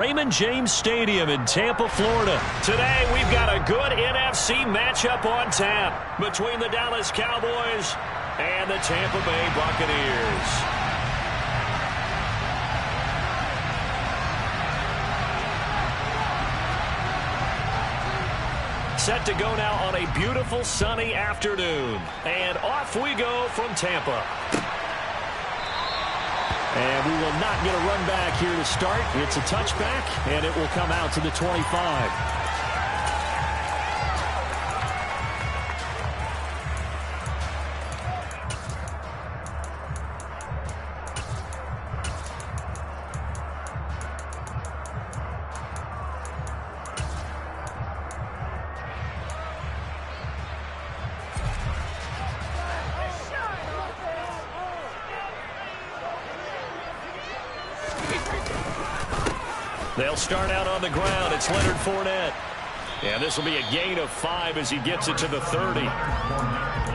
Raymond James Stadium in Tampa, Florida. Today, we've got a good NFC matchup on tap between the Dallas Cowboys and the Tampa Bay Buccaneers. Set to go now on a beautiful sunny afternoon. And off we go from Tampa. And we will not get a run back here to start. It's a touchback, and it will come out to the 25. They'll start out on the ground. It's Leonard Fournette. And this will be a gain of 5 as he gets it to the 30.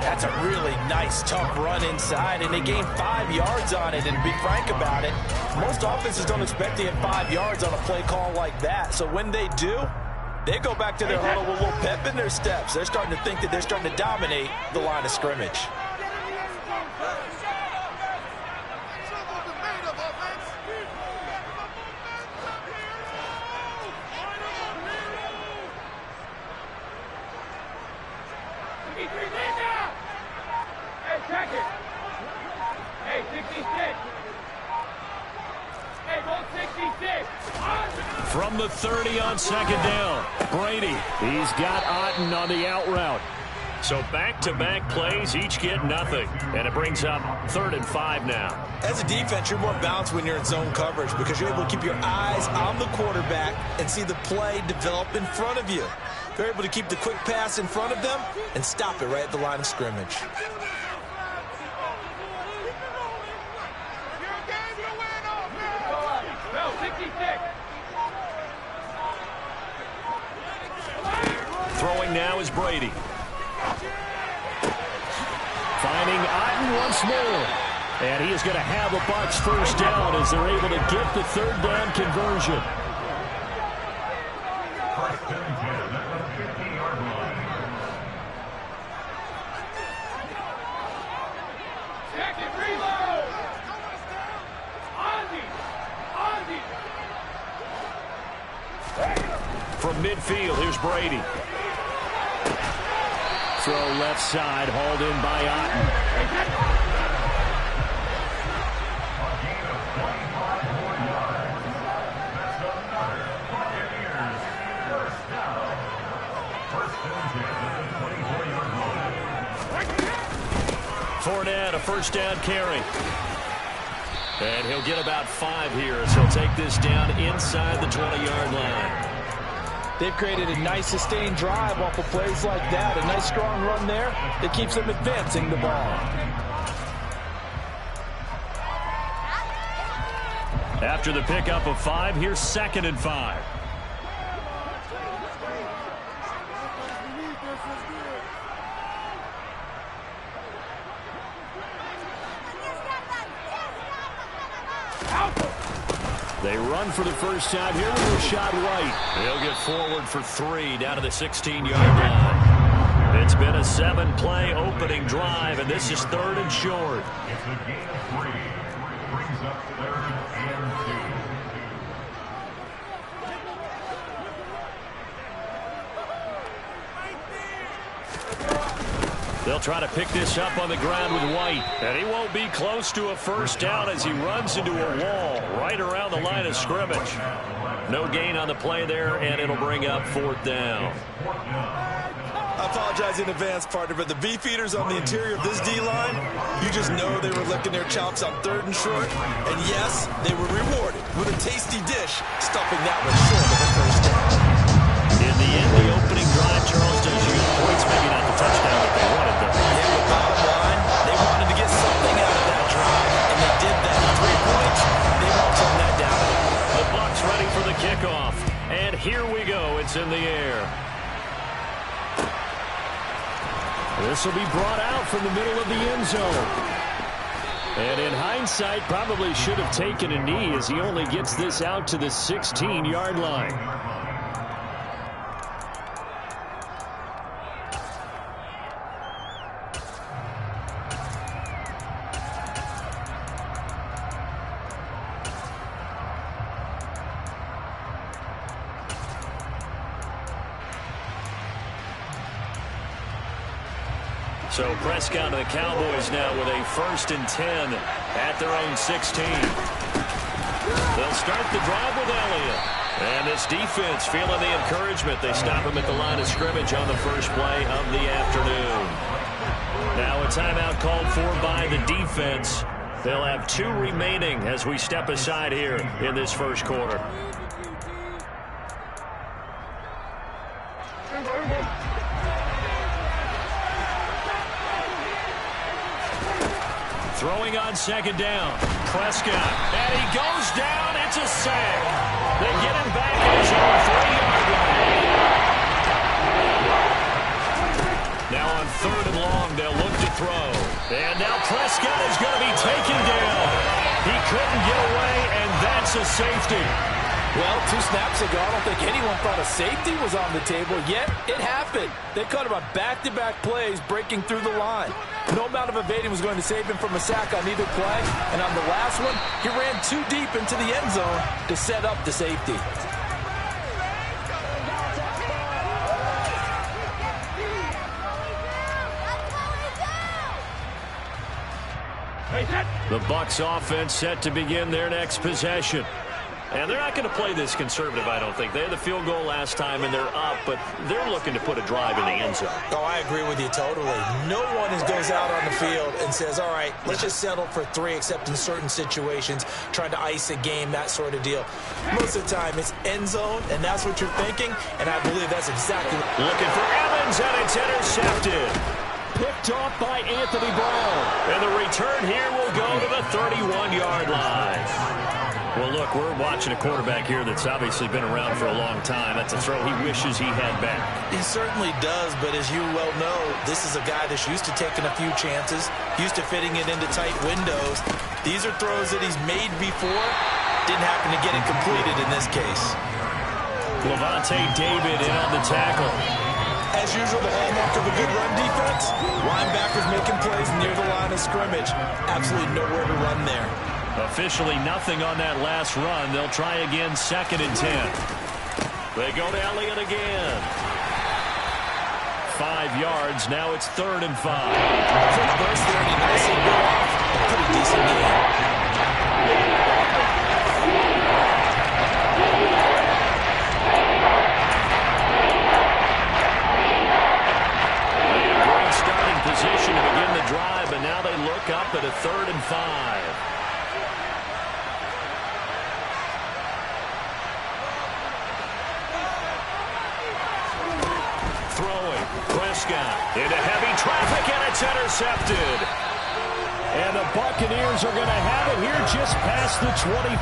That's a really nice, tough run inside, and they gained 5 yards on it. And to be frank about it, most offenses don't expect to get 5 yards on a play call like that. So when they do, they go back to their huddle with a little pep in their steps. They're starting to think that they're starting to dominate the line of scrimmage. From the 30 on second down, Brady. He's got Otten on the out route. So back-to-back plays, each get nothing. And it brings up 3rd and 5 now. As a defense, you're more balanced when you're in zone coverage because you're able to keep your eyes on the quarterback and see the play develop in front of you. You're able to keep the quick pass in front of them and stop it right at the line of scrimmage. Throwing now is Brady. Finding Otten once more. And he is going to have the Bucs first down as they're able to get the 3rd down conversion. From midfield, here's Brady. Throw left side, hauled in by Otten. Fournette, a first down carry. And he'll get about 5 here as he'll take this down inside the 20-yard line. They've created a nice sustained drive off of plays like that. A nice strong run there that keeps them advancing the ball. After the pickup of 5, here's 2nd and 5. They run for the first time here with Rachaad White. He'll get forward for 3 down to the 16-yard line. It's been a 7-play opening drive, and this is 3rd and short. It's a gain of 3. Brings up 3rd and 2. They'll try to pick this up on the ground with White. And he won't be close to a first down as he runs into a wall right around the line of scrimmage. No gain on the play there, and it'll bring up 4th down. I apologize in advance, partner, but the beefeaters on the interior of this D-line, you just know they were licking their chops on 3rd and short. And yes, they were rewarded with a tasty dish, stuffing that one short of a first down. In the end, the opening drive, Charles, does you points, maybe not the touchdown that they wanted, though. Yeah, but bottom line, they wanted to get something out of that drive, and they did that in 3 points. They won't turn that down. The Bucs ready for the kickoff. And here we go. It's in the air. This will be brought out from the middle of the end zone. And in hindsight, probably should have taken a knee as he only gets this out to the 16-yard line. So Prescott and the Cowboys now with a 1st and 10 at their own 16. They'll start the drive with Elliott. And this defense feeling the encouragement. They stop him at the line of scrimmage on the first play of the afternoon. Now a timeout called for by the defense. They'll have 2 remaining as we step aside here in this first quarter. Throwing on 2nd down. Prescott. And he goes down. It's a sack. They get him back at his own 3-yard line. Now on 3rd and long, they'll look to throw. And now Prescott is going to be taken down. He couldn't get away, and that's a safety. Well, 2 snaps ago, I don't think anyone thought a safety was on the table, yet it happened. They caught him on back-to-back plays breaking through the line. No amount of evading was going to save him from a sack on either play, and on the last one, he ran too deep into the end zone to set up the safety. The Bucs offense set to begin their next possession. And they're not going to play this conservative, I don't think. They had the field goal last time, and they're up, but they're looking to put a drive in the end zone. Oh, I agree with you totally. No one goes out on the field and says, all right, let's just settle for 3, except in certain situations, trying to ice a game, that sort of deal. Most of the time, it's end zone, and that's what you're thinking, and I believe that's exactly what... Looking for Evans, and it's intercepted. Picked off by Anthony Brown. And the return here will go to the 31-yard line. Well, look, we're watching a quarterback here that's obviously been around for a long time. That's a throw he wishes he had back. He certainly does, but as you well know, this is a guy that's used to taking a few chances, used to fitting it into tight windows. These are throws that he's made before. Didn't happen to get it completed in this case. Levante David in on the tackle. As usual, the hallmark of a good run defense, linebackers making plays near the line of scrimmage. Absolutely nowhere to run there. Officially nothing on that last run. They'll try again, 2nd and 10. They go to Elliott again. 5 yards. Now it's 3rd and 5. Quick burst there, and he nicely blew off a pretty decent game. Great starting position to begin the drive, and now they look up at a 3rd and 5. Prescott into heavy traffic, and it's intercepted. And the Buccaneers are going to have it here just past the 25.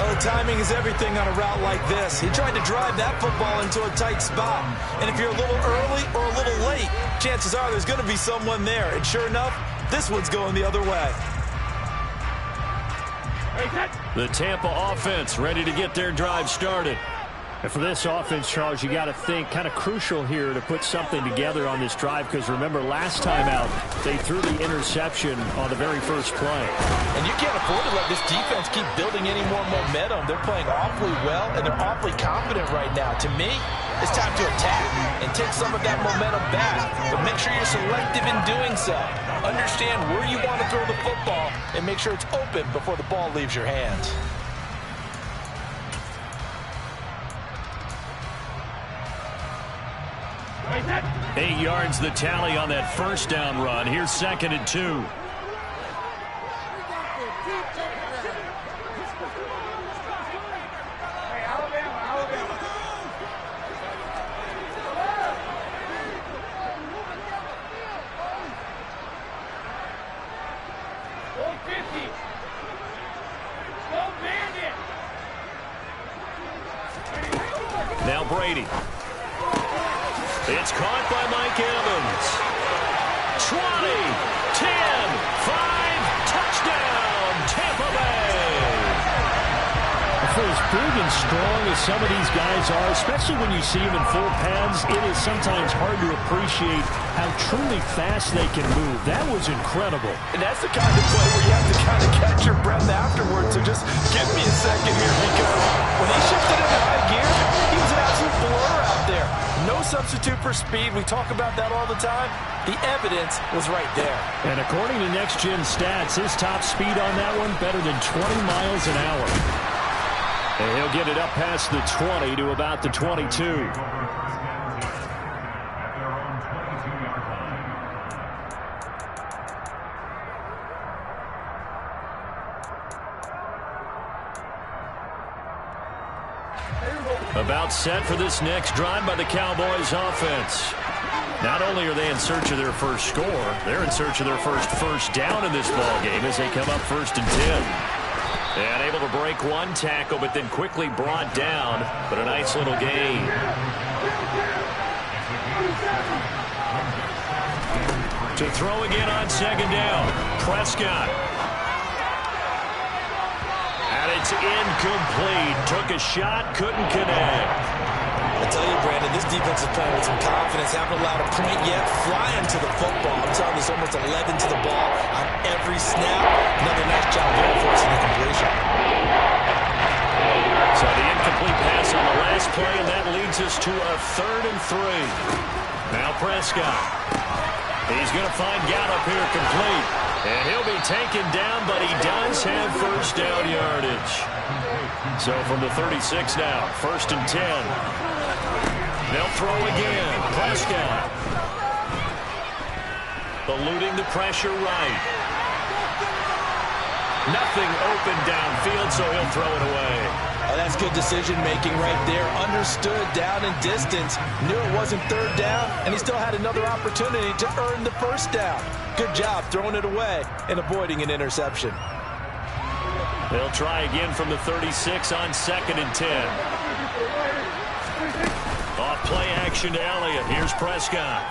Oh, timing is everything on a route like this. He tried to drive that football into a tight spot. And if you're a little early or a little late, chances are there's going to be someone there. And sure enough, this one's going the other way. The Tampa offense ready to get their drive started. And for this offense, Charles, you got to think kind of crucial here to put something together on this drive, because remember last time out they threw the interception on the very first play. And you can't afford to let this defense keep building any more momentum. They're playing awfully well, and they're awfully confident right now. To me, it's time to attack and take some of that momentum back. But make sure you're selective in doing so. Understand where you want to throw the football and make sure it's open before the ball leaves your hands. Eight yards the tally on that first down run. Here's 2nd and 2. Now Brady. It's caught by Mike Evans. 20, 10, 5, big and strong as some of these guys are, especially when you see them in full pads, it is sometimes hard to appreciate how truly fast they can move. That was incredible. And that's the kind of play where you have to kind of catch your breath afterwards. So just give me a second here, because when he shifted into high gear, he was an absolute blur out there. No substitute for speed. We talk about that all the time. The evidence was right there. And according to Next Gen Stats, his top speed on that one better than 20 miles an hour. And he'll get it up past the 20 to about the 22. About set for this next drive by the Cowboys offense. Not only are they in search of their first score, they're in search of their first down in this ball game as they come up 1st and 10. And able to break one tackle, but then quickly brought down. But a nice little gain. To throw again on 2nd down. Prescott. And it's incomplete. Took a shot, couldn't connect. I tell you, Brandon, this defense is playing with some confidence. Haven't allowed a point yet. Flying to the football. I'm telling you, there's almost 11 to the ball on every snap. Another nice job there forcing the completion. So the incomplete pass on the last play, and that leads us to a 3rd and 3. Now Prescott. He's going to find Gallup here complete. And he'll be taken down, but he does have first down yardage. So from the 36 now, 1st and 10. They'll throw again. Prescott. Eluding the pressure right. Nothing open downfield, so he'll throw it away. Oh, that's good decision-making right there. Understood down and distance. Knew it wasn't 3rd down, and he still had another opportunity to earn the 1st down. Good job throwing it away and avoiding an interception. They'll try again from the 36 on 2nd and 10. Off play action to Elliott. Here's Prescott.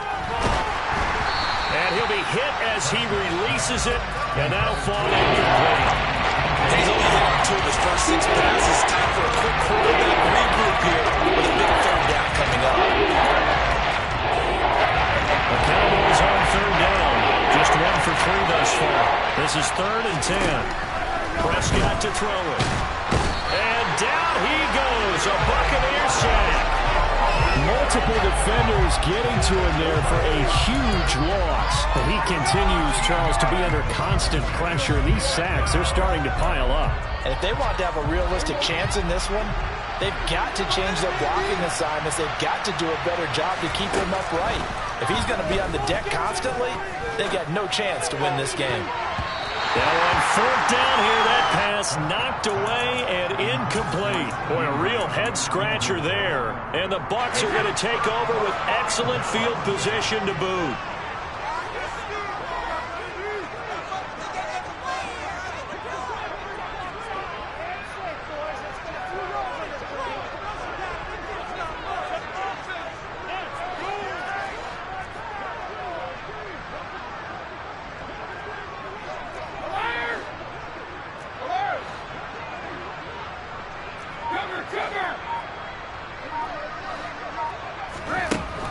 And he'll be hit as he releases it, and that'll fall incomplete. He's only hit on 2 of his first 6 passes. Time for a quick quarterback regroup here with a big 3rd down coming up. The Cowboys on 3rd down. Just 1 for 3 thus far. This is 3rd and 10. Prescott to throw it. And down he goes. A Buccaneer sack. Multiple defenders getting to him there for a huge loss. But he continues, Charles, to be under constant pressure. These sacks, they're starting to pile up. And if they want to have a realistic chance in this one, they've got to change their blocking assignments. They've got to do a better job to keep him upright. If he's going to be on the deck constantly, they got no chance to win this game. Now on 4th down here, that pass knocked away and incomplete. Boy, a real head-scratcher there. And the Bucs are going to take over with excellent field position to boot.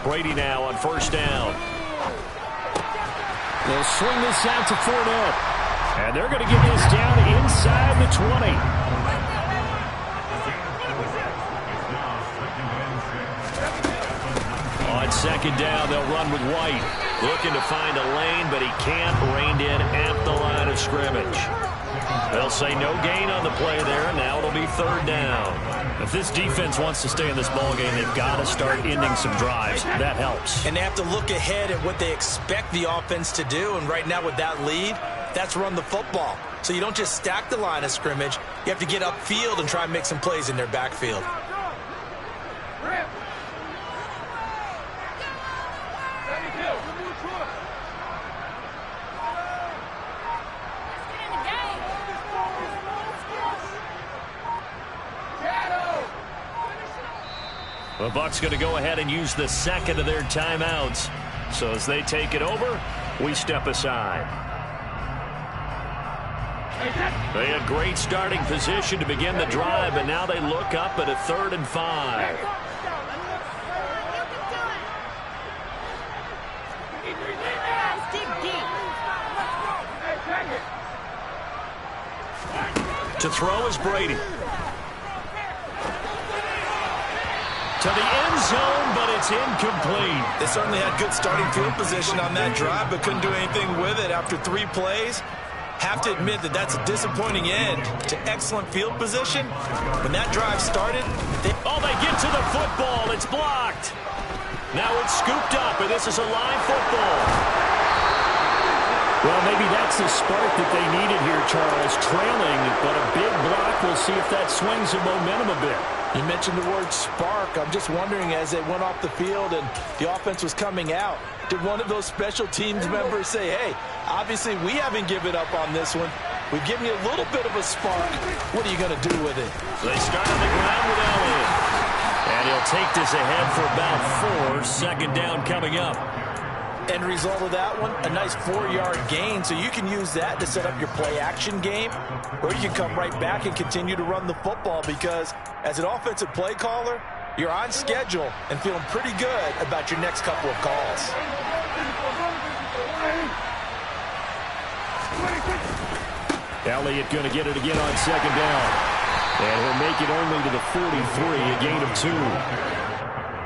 Brady now on 1st down. They'll swing this out to Fournette. And they're going to get this down inside the 20. On 2nd down, they'll run with White. Looking to find a lane, but he can't. Reined in at the line of scrimmage. They'll say no gain on the play there. Now it'll be 3rd down. If this defense wants to stay in this ballgame, they've got to start ending some drives. That helps. And they have to look ahead at what they expect the offense to do. And right now with that lead, that's run the football. So you don't just stack the line of scrimmage. You have to get upfield and try and make some plays in their backfield. The Bucs going to go ahead and use the 2nd of their timeouts. So as they take it over, we step aside. They had great starting position to begin the drive, but now they look up at a 3rd and 5. To throw is Brady. To the end zone, but it's incomplete. They certainly had good starting field position on that drive, but couldn't do anything with it after 3 plays. Have to admit that that's a disappointing end to excellent field position. When that drive started, they get to the football. It's blocked. Now it's scooped up, and this is a live football. Well, maybe that's the spark that they needed here, Charles. Trailing, but a big block. We'll see if that swings the momentum a bit. You mentioned the word spark. I'm just wondering, as they went off the field and the offense was coming out, did one of those special teams members say, hey, obviously we haven't given up on this one. We've given you a little bit of a spark. What are you going to do with it? So they start on the ground with Elliott. And he'll take this ahead for about 4. 2nd down coming up. End result of that one, a nice 4-yard gain. So you can use that to set up your play-action game, or you can come right back and continue to run the football, because as an offensive play caller, you're on schedule and feeling pretty good about your next couple of calls. Elliott going to get it again on 2nd down. And he'll make it only to the 43, a gain of 2.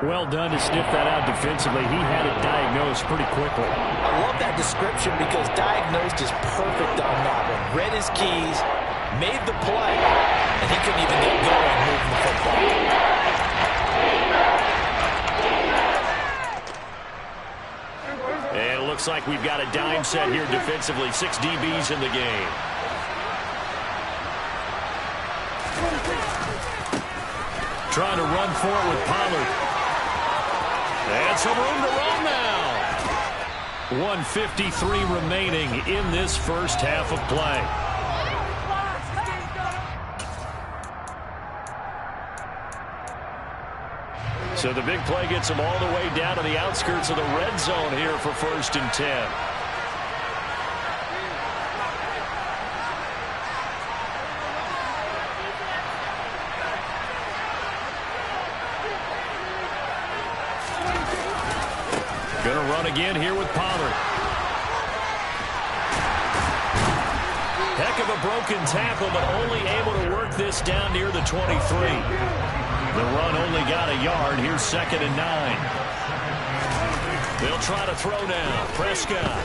Well done to sniff that out defensively. He had it diagnosed pretty quickly. I love that description because diagnosed is perfect on that one. Read his keys, made the play, and he couldn't even get going moving the football. And it looks like we've got a dime set here defensively. 6 DBs in the game. Trying to run for it with Pollard. And some room to run now. 1:53 remaining in this first half of play. So the big play gets them all the way down to the outskirts of the red zone here for 1st and 10. Going to run again here with Pollard. Heck of a broken tackle, but only able to work this down near the 23. The run only got a yard. Here's 2nd and 9. They'll try to throw now. Prescott.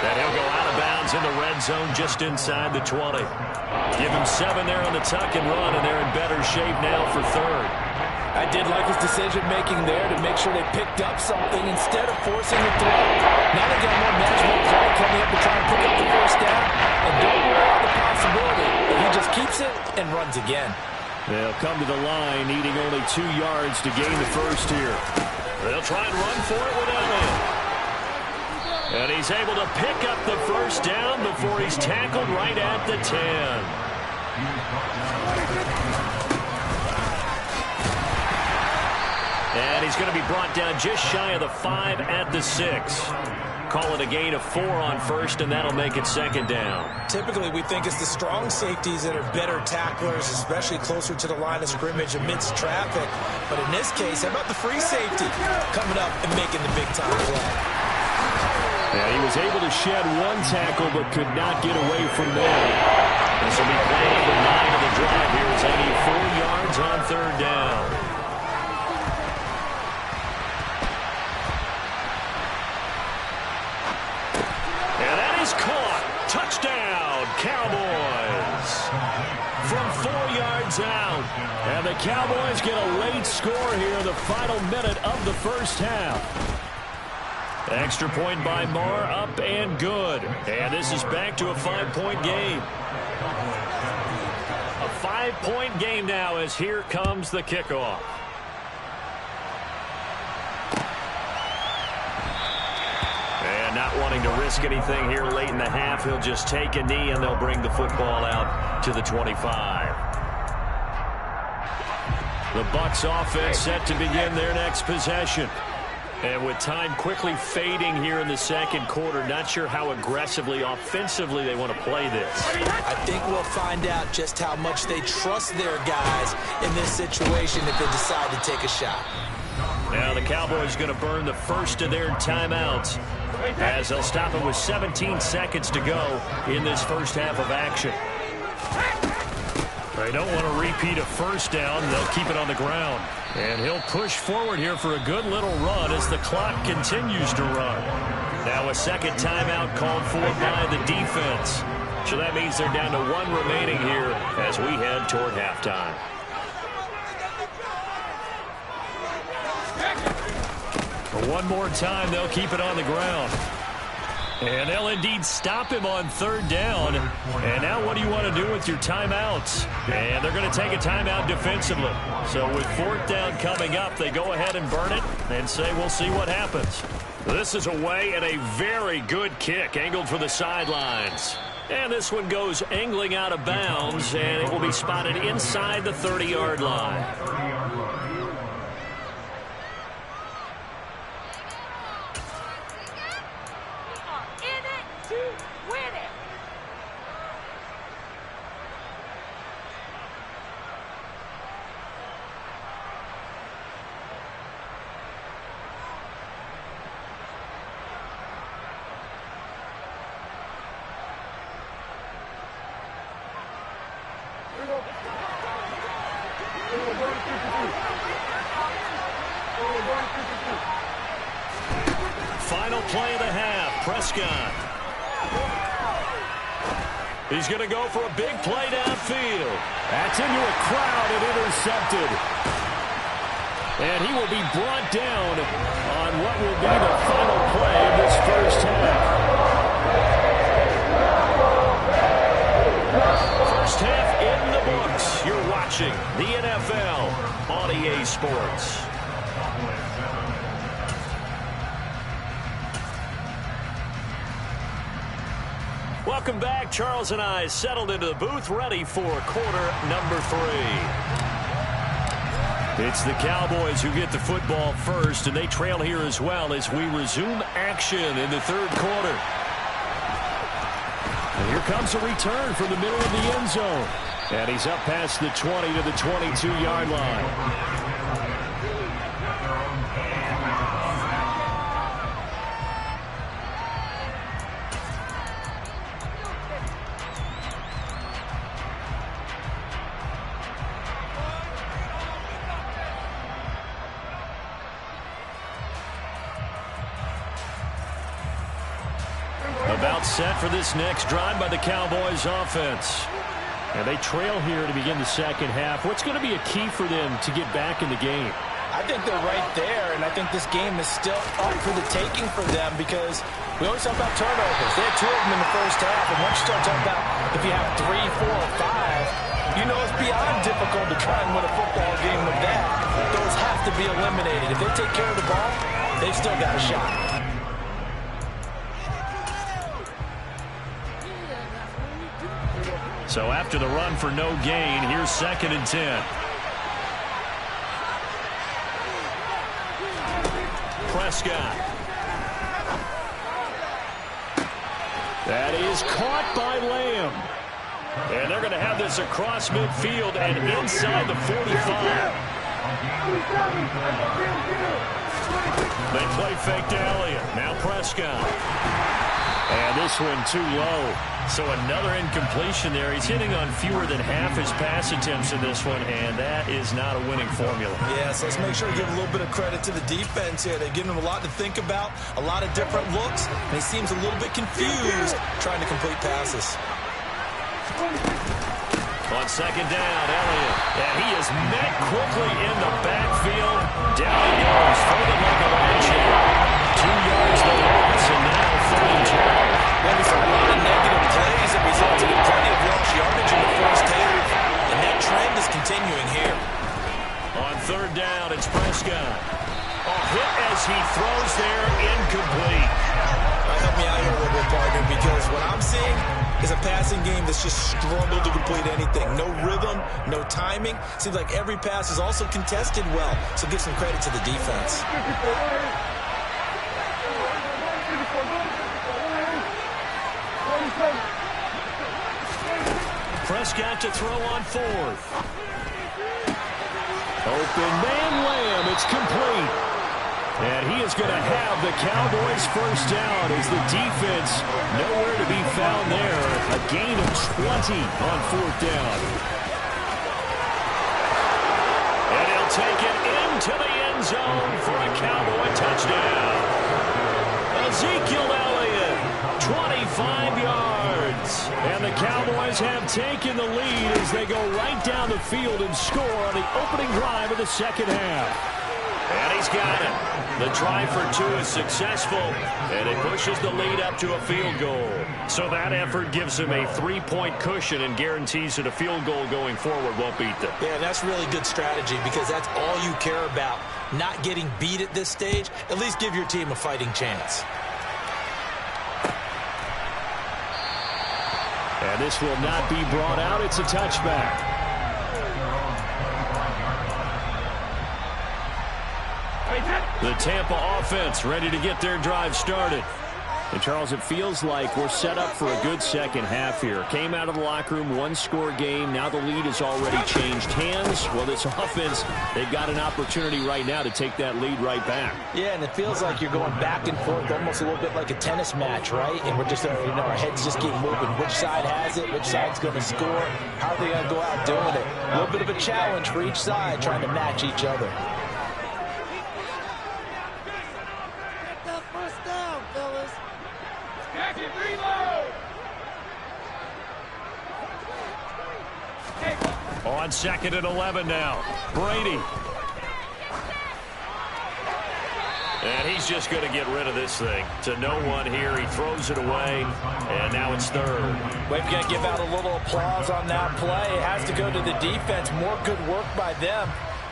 And he'll go out of bounds in the red zone just inside the 20. Give him 7 there on the tuck and run, and they're in better shape now for 3rd. I did like his decision-making there to make sure they picked up something instead of forcing the throw. Now they got more manageable play coming up to try and pick up the 1st down. And don't rule out the possibility that he just keeps it and runs again. They'll come to the line, needing only 2 yards to gain the 1st here. They'll try and run for it with Elliott. And he's able to pick up the 1st down before he's tackled right at the 10. And he's going to be brought down just shy of the 5 at the 6. Call it a gain of 4 on 1st, and that'll make it 2nd down. Typically, we think it's the strong safeties that are better tacklers, especially closer to the line of scrimmage amidst traffic. But in this case, how about the free safety coming up and making the big-time play? Yeah, he was able to shed 1 tackle, but could not get away from there. This will be play number 9 of the drive here as they need 4 yards on 3rd down. Caught. Touchdown, Cowboys. From 4 yards out. And the Cowboys get a late score here in the final minute of the 1st half. Extra point by Marr, up and good. And this is back to a 5-point game. A 5-point game now as here comes the kickoff. Not wanting to risk anything here late in the half, he'll just take a knee and they'll bring the football out to the 25. The Bucs offense set to begin their next possession. And with time quickly fading here in the second quarter, not sure how aggressively, offensively they want to play this. I think we'll find out just how much they trust their guys in this situation if they decide to take a shot. Now the Cowboys going to burn the first of their timeouts as they'll stop it with 17 seconds to go in this first half of action. They don't want to repeat a first down. They'll keep it on the ground. And he'll push forward here for a good little run as the clock continues to run. Now a second timeout called for by the defense. So that means they're down to one remaining here as we head toward halftime. One more time, they'll keep it on the ground. And they'll indeed stop him on third down. And now what do you want to do with your timeouts? And they're going to take a timeout defensively. So with fourth down coming up, they go ahead and burn it and say we'll see what happens. This is away and a very good kick angled for the sidelines. And this one goes angling out of bounds, and it will be spotted inside the 30-yard line. Final play of the half, Prescott. He's going to go for a big play downfield. That's into a crowd and intercepted. And he will be brought down on what will be the final play of this first half. First half in the books. You're watching the NFL on EA Sports. Welcome back. Charles and I settled into the booth, ready for quarter number 3. It's the Cowboys who get the football first, and they trail here as well as we resume action in the third quarter. And here comes a return from the middle of the end zone. And he's up past the 20 to the 22-yard line. About set for this next drive by the Cowboys offense. And they trail here to begin the second half. What's going to be a key for them to get back in the game? I think they're right there, and I think this game is still up for the taking for them because we always talk about turnovers. They had 2 of them in the first half, and once you start talking about if you have 3, 4, or 5, you know it's beyond difficult to try and win a football game with that. Those have to be eliminated. If they take care of the ball, they've still got a shot. So after the run for no gain, here's 2nd and 10. Prescott. That is caught by Lamb. And they're going to have this across midfield and inside the 45. They play fake to Elliott. Now Prescott. And this one too low. So another incompletion there. He's hitting on fewer than half his pass attempts in this one, and that is not a winning formula. Yes, let's make sure to give a little bit of credit to the defense here. They've given him a lot to think about, a lot of different looks, and he seems a little bit confused trying to complete passes. On second down, Elliott. And he is met quickly in the backfield. Down he goes, folded like a ratchet. 2 yards the loss, and now 3rd and 12. Well, we saw a lot of negative plays that resulted in plenty of lost yardage in the first half, and that trend is continuing here. On 3rd down, it's Prescott. A hit as he throws there, incomplete. Help me out here a little bit, partner, because what I'm seeing is a passing game that's just struggled to complete anything. No rhythm, no timing. Seems like every pass is also contested well, so give some credit to the defense. Prescott to throw on fourth. Open man Lamb. It's complete. And he is going to have the Cowboys first down as the defense nowhere to be found there. A gain of 20 on fourth down. And he'll take it into the end zone for a Cowboy touchdown. Ezekiel Elliott, 25 yards. And the Cowboys have taken the lead as they go right down the field and score on the opening drive of the second half. And he's got it. The try for two is successful, and it pushes the lead up to a field goal. So that effort gives him a 3-point cushion and guarantees that a field goal going forward won't beat them. Yeah, that's really good strategy because that's all you care about. Not getting beat at this stage, at least give your team a fighting chance. And this will not be brought out. It's a touchback. The Tampa offense ready to get their drive started. And, Charles, it feels like we're set up for a good second half here. Came out of the locker room, one-score game. Now the lead has already changed hands. Well, this offense, they've got an opportunity right now to take that lead right back. Yeah, and it feels like you're going back and forth almost a little bit like a tennis match, right? And we're just, our heads just keep moving. Which side has it? Which side's going to score? How are they going to go out doing it? A little bit of a challenge for each side trying to match each other. On 2nd and 11 now. Brady. And he's just going to get rid of this thing. To no one here. He throws it away. And now it's third. We've got to give out a little applause on that play. It has to go to the defense. More good work by them.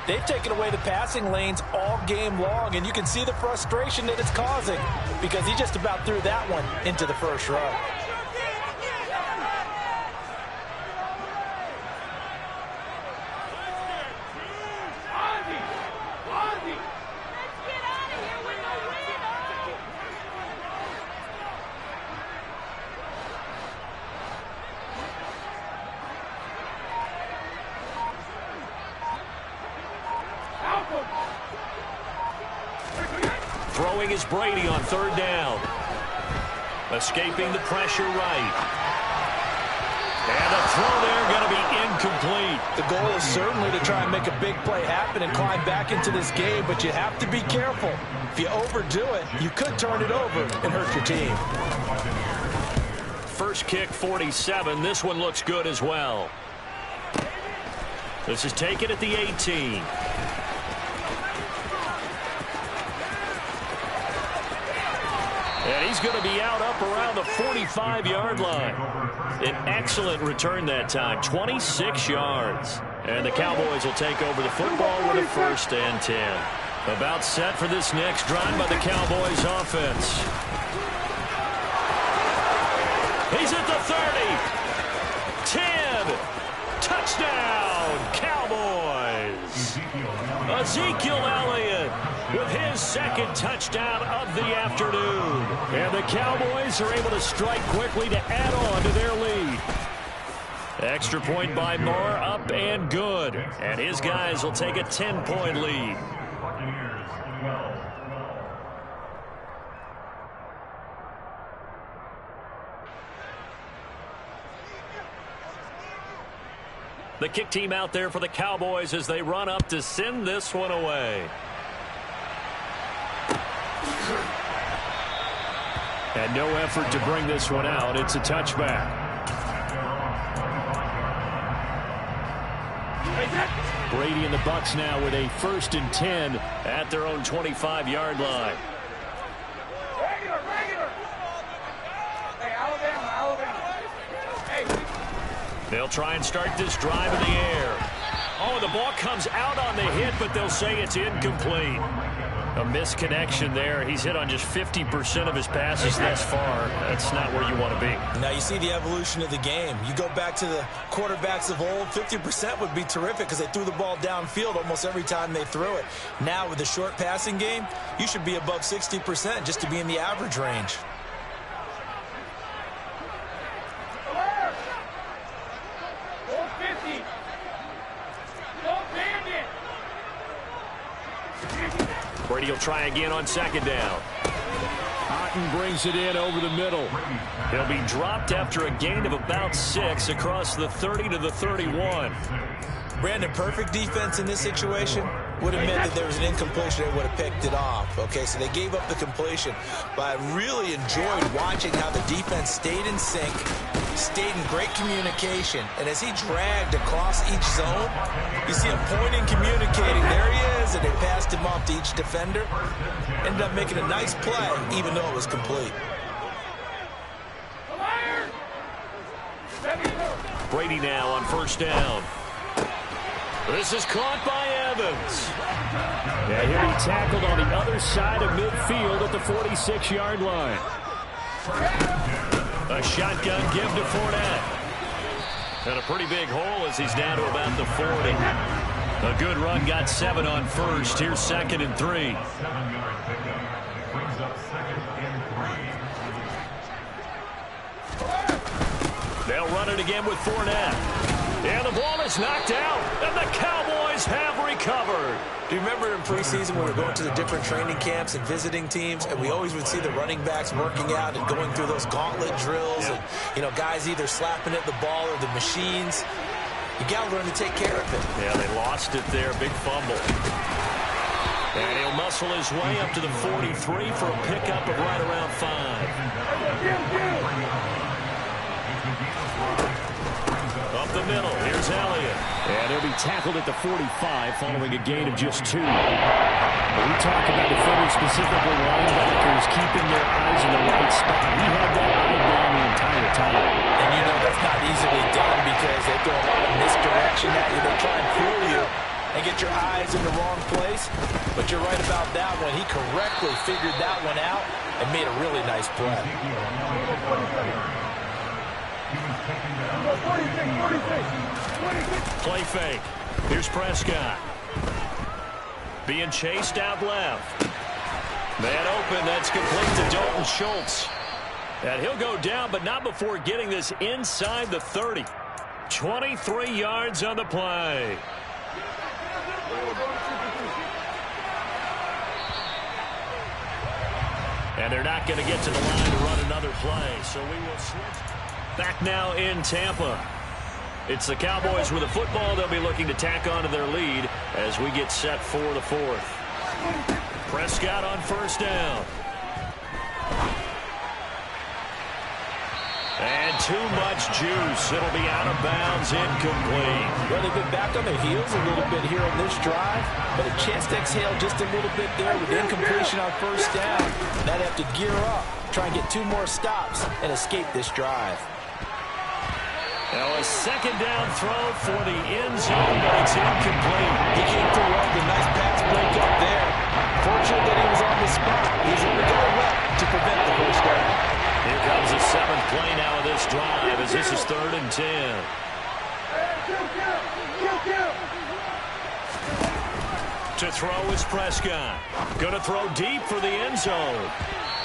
They've taken away the passing lanes all game long. And you can see the frustration that it's causing because he just about threw that one into the first row. Throwing is Brady on third down. Escaping the pressure right. And the throw there going to be incomplete. The goal is certainly to try and make a big play happen and climb back into this game, but you have to be careful. If you overdo it, you could turn it over and hurt your team. First kick, 47. This one looks good as well. This is taken at the 18. And he's going to be out up around the 45-yard line. An excellent return that time, 26 yards. And the Cowboys will take over the football with a 1st and 10. About set for this next drive by the Cowboys offense. He's at the 30. 10. Touchdown, Cowboys. Ezekiel Elliott with his 2nd touchdown of the afternoon. And the Cowboys are able to strike quickly to add on to their lead. Extra point by Moore, up and good. And his guys will take a 10-point lead. The kick team out there for the Cowboys as they run up to send this one away. And no effort to bring this one out. It's a touchback. Brady and the Bucs now with a 1st and 10 at their own 25-yard line. They'll try and start this drive in the air. Oh, the ball comes out on the hit, but they'll say it's incomplete. A misconnection there. He's hit on just 50% of his passes thus far. That's not where you want to be. Now you see the evolution of the game. You go back to the quarterbacks of old, 50% would be terrific because they threw the ball downfield almost every time they threw it. Now with the short passing game, you should be above 60% just to be in the average range. Brady will try again on second down. Otten brings it in over the middle. He'll be dropped after a gain of about 6 across the 30 to the 31. Brandon, perfect defense in this situation would have meant that there was an incompletion. They would have picked it off. Okay, so they gave up the completion. But I really enjoyed watching how the defense stayed in sync, stayed in great communication. And as he dragged across each zone, you see him pointing, communicating. There he is, and they passed him off to each defender. Ended up making a nice play, even though it was complete. Brady now on first down. This is caught by Evans. Yeah, he'll be tackled on the other side of midfield at the 46-yard line. A shotgun give to Fournette. And a pretty big hole as he's down to about the 40. A good run, got 7 on first. Here's 2nd and 3. 7-yard pickup. Brings up 2nd and 3. They'll run it again with Fournette. And the ball is knocked out, and the Cowboys have recovered. Do you remember in preseason when we were going to the different training camps and visiting teams, and we always would see the running backs working out and going through those gauntlet drills, and, you know, guys either slapping at the ball or the machines? You got to learn to take care of it. Yeah, they lost it there. Big fumble. And he'll muscle his way up to the 43 for a pickup of right around 5. Up the middle, here's Elliott. And he'll be tackled at the 45 following a gain of just 2. When we talk about defenders, specifically linebackers, keeping their eyes in the right spot. He had that eye down the entire time. And you know that's not easily done because they throw a lot of misdirection at you. They try and fool you and get your eyes in the wrong place. But you're right about that one. He correctly figured that one out and made a really nice play. Play fake. Here's Prescott. Being chased out left. Man open, that's complete to Dalton Schultz. And he'll go down, but not before getting this inside the 30. 23 yards on the play. And they're not going to get to the line to run another play, so we will switch. Back now in Tampa. It's the Cowboys with the football. They'll be looking to tack on to their lead as we get set for the 4th. Prescott on first down. And too much juice. It'll be out of bounds, incomplete. Well, they've been back on their heels a little bit here on this drive, but a chance to exhale just a little bit there with incompletion on first down. Now they have to gear up, try and get 2 more stops, and escape this drive. Now a second down throw for the end zone, but it's incomplete. He came through up with a nice pass break up there. Fortunate that he was on the spot. He's only got a left to prevent the first down. Here comes the 7th play now of this drive as this is 3rd and 10. To throw is Prescott. Going to throw deep for the end zone.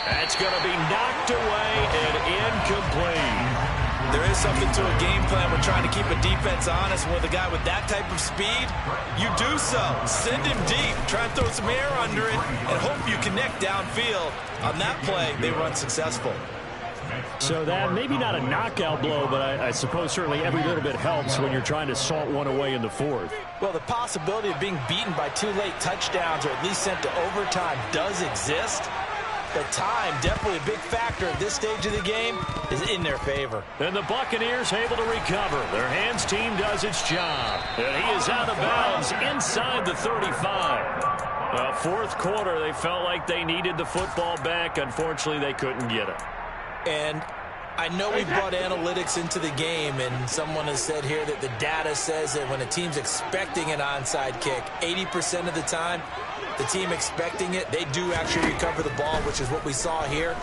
That's going to be knocked away and incomplete. There is something to a game plan when trying to keep a defense honest. With a guy with that type of speed, you do so. Send him deep. Try and throw some air under it and hope you connect downfield. On that play, they run successful. So that maybe not a knockout blow, but I suppose certainly every little bit helps when you're trying to salt one away in the 4th. Well, the possibility of being beaten by 2 late touchdowns or at least sent to overtime does exist. But time, definitely a big factor at this stage of the game, is in their favor. And the Buccaneers able to recover. Their hands team does its job. And he is out of bounds inside the 35. 4th quarter, they felt like they needed the football back. Unfortunately, they couldn't get it. And I know we brought analytics into the game, and someone has said here that the data says that when a team's expecting an onside kick, 80% of the time, the team expecting it, they do actually recover the ball, which is what we saw here.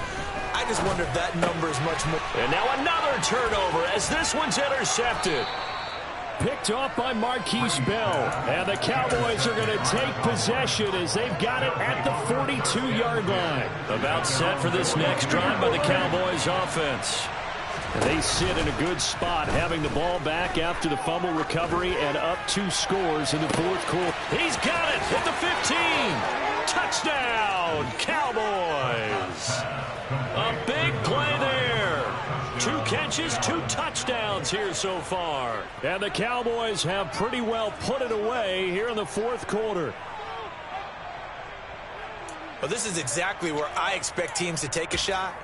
I just wonder if that number is much more. And now another turnover as this one's intercepted. Picked off by Marquise Bell. And the Cowboys are going to take possession as they've got it at the 42-yard line. About set for this next drive by the Cowboys offense. And they sit in a good spot, having the ball back after the fumble recovery and up 2 scores in the 4th quarter. He's got it at the 15. Touchdown, Cowboys. A big play there. 2 catches, 2 touchdowns here so far. And the Cowboys have pretty well put it away here in the fourth quarter. Well, this is exactly where I expect teams to take a shot.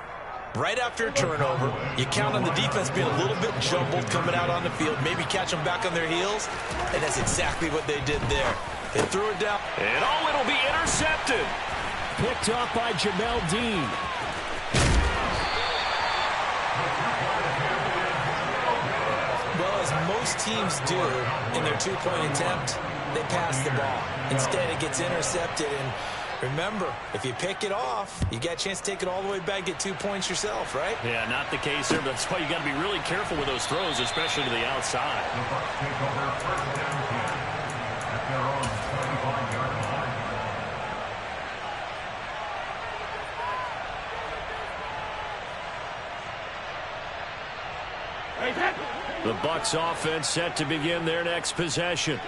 Right after a turnover, you count on the defense being a little bit jumbled coming out on the field, maybe catch them back on their heels, and that's exactly what they did there. They threw it down. And it'll be intercepted. Picked off by Jamel Dean. Well, as most teams do in their 2-point attempt, they pass the ball. Instead, it gets intercepted, and remember, if you pick it off, you got a chance to take it all the way back, get 2 points yourself, right? Yeah, not the case there, but that's why you got to be really careful with those throws, especially to the outside. The Bucs take over first down 10 at their own 25-yard line. The Bucs offense set to begin their next possession.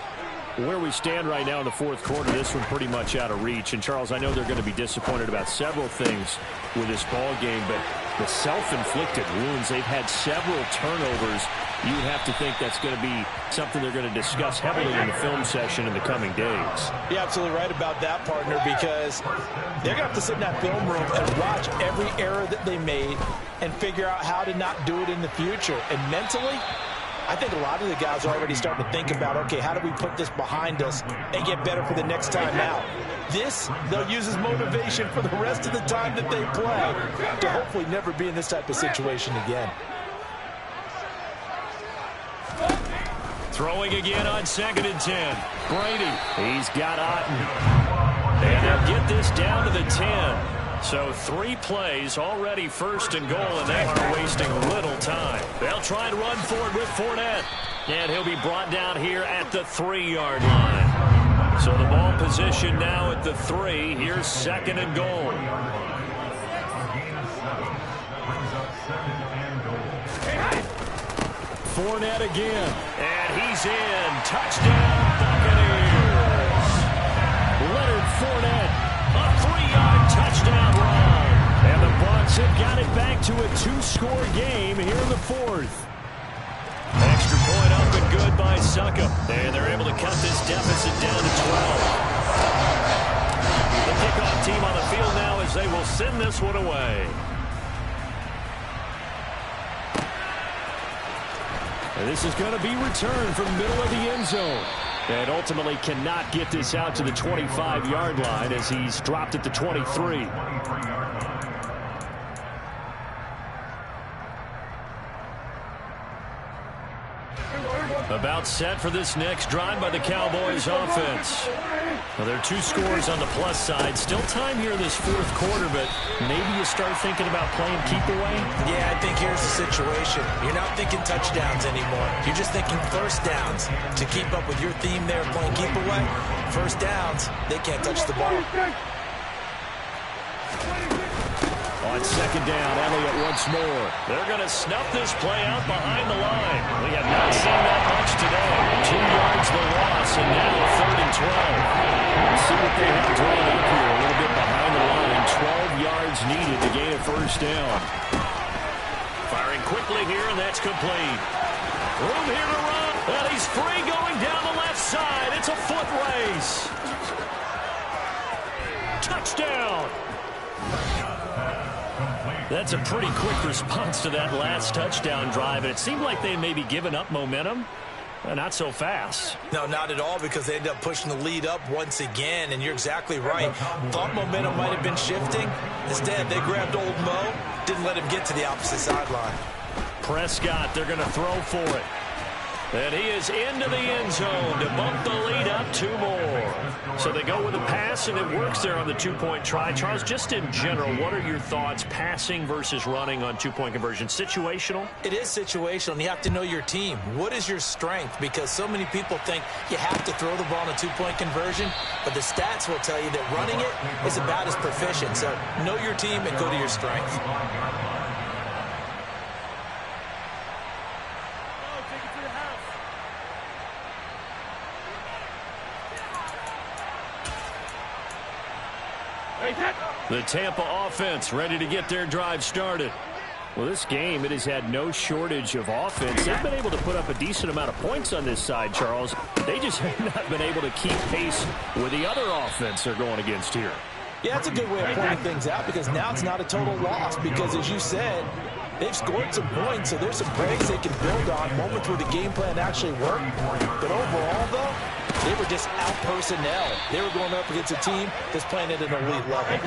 Where we stand right now in the fourth quarter, this one pretty much out of reach. And, Charles, I know they're going to be disappointed about several things with this ball game, but the self-inflicted wounds, they've had several turnovers. You would have to think that's going to be something they're going to discuss heavily in the film session in the coming days. You're absolutely right about that, partner, because they're going to have to sit in that film room and watch every error that they made and figure out how to not do it in the future. And mentally, I think a lot of the guys are already starting to think about, okay, how do we put this behind us and get better for the next time out? This, they'll use as motivation for the rest of the time that they play to hopefully never be in this type of situation again. Throwing again on 2nd and 10. Brady, he's got Otten. And they'll get this down to the 10. So 3 plays already 1st and goal, and they are wasting little time. They'll try and run forward with Fournette. And he'll be brought down here at the 3-yard line. So the ball position now at the 3. Here's 2nd and goal. Fournette again. And he's in. Touchdown, Buccaneers. Leonard Fournette. A 3-yard touchdown run. And the Bucs have got it back to a 2-score game here in the fourth. Extra point up and good by Succop. And they're able to cut this deficit down to 12. The kickoff team on the field now as they will send this one away. And this is going to be returned from middle of the end zone. And ultimately cannot get this out to the 25-yard line as he's dropped at the 23. About set for this next drive by the Cowboys offense. Well, there are 2 scores on the plus side. Still time here in this fourth quarter, but maybe you start thinking about playing keep away? Yeah, I think here's the situation. You're not thinking touchdowns anymore. You're just thinking first downs. To keep up with your theme there, playing keep away, first downs, they can't touch the ball. On 2nd down, Elliott once more. They're going to snuff this play out behind the line. We have not seen that much today. 2 yards the loss, and now 3rd and 12. Let's see what they have drawn up here. A little bit behind the line. 12 yards needed to gain a first down. Firing quickly here, and that's complete. Room here to run, and he's free going down the left side. It's a foot race. Touchdown. That's a pretty quick response to that last touchdown drive, and it seemed like they may be giving up momentum. Not so fast. No, not at all, because they end up pushing the lead up once again, and you're exactly right. Thought momentum might have been shifting. Instead, they grabbed old Mo, didn't let him get to the opposite sideline. Prescott, they're going to throw for it. And he is into the end zone to bump the lead up 2 more. So they go with a pass, and it works there on the 2-point try. Charles, just in general, what are your thoughts passing versus running on 2-point conversion? Situational? It is situational, and you have to know your team. What is your strength? Because so many people think you have to throw the ball in a 2-point conversion, but the stats will tell you that running it is about as proficient. So know your team and go to your strength. The Tampa offense ready to get their drive started. Well, this game, it has had no shortage of offense. They've been able to put up a decent amount of points on this side, Charles. They just have not been able to keep pace with the other offense they're going against here. Yeah, that's a good way of pointing things out because now it's not a total loss because, as you said, they've scored some points, so there's some breaks they can build on, moments where the game plan actually worked. But overall, though, they were just out-personnel. They were going up against a team that's playing at an elite level.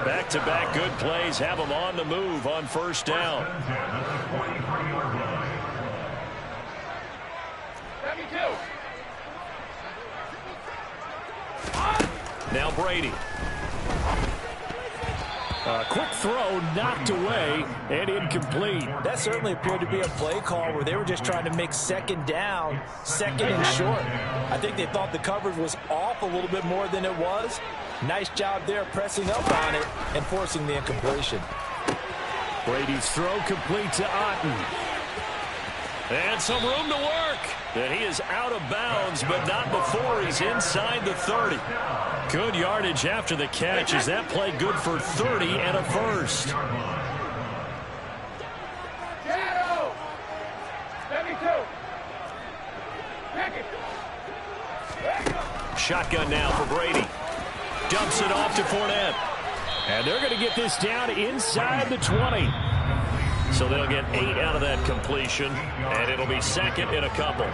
Back-to-back good plays have them on the move on first down. Now Brady. Quick throw knocked away and incomplete. That certainly appeared to be a play call where they were just trying to make second down, second and short. I think they thought the coverage was off a little bit more than it was. Nice job there pressing up on it and forcing the incompletion. Brady's throw complete to Otten. And some room to work. And he is out of bounds, but not before he's inside the 30. Good yardage after the catch. Is that play good for 30 and a first? Shotgun now for Brady. Dumps it off to Fournette. And they're going to get this down inside the 20. So they'll get 8 out of that completion, and it'll be second and a couple.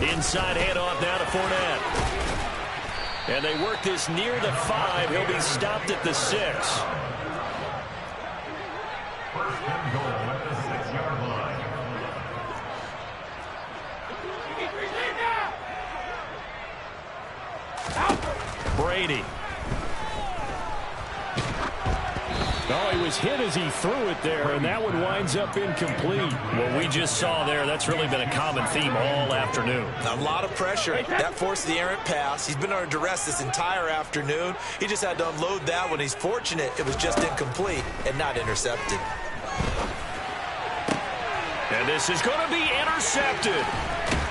Inside handoff now to Fournette. And they work this near the 5. He'll be stopped at the 6. First and goal at the 6-yard line. Brady. Oh, he was hit as he threw it there, and that one winds up incomplete. What we just saw there, that's really been a common theme all afternoon. A lot of pressure. That forced the errant pass. He's been under duress this entire afternoon. He just had to unload that one. He's fortunate it was just incomplete and not intercepted. And this is going to be intercepted.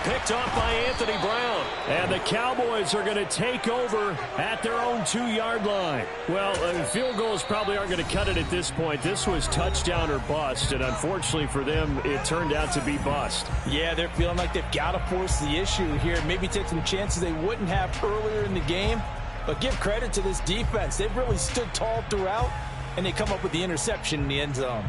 Picked off by Anthony Brown. And the Cowboys are going to take over at their own 2-yard line. Well, field goals probably aren't going to cut it at this point. This was touchdown or bust, and unfortunately for them, it turned out to be bust. Yeah, they're feeling like they've got to force the issue here. Maybe take some chances they wouldn't have earlier in the game. But give credit to this defense. They've really stood tall throughout, and they come up with the interception in the end zone.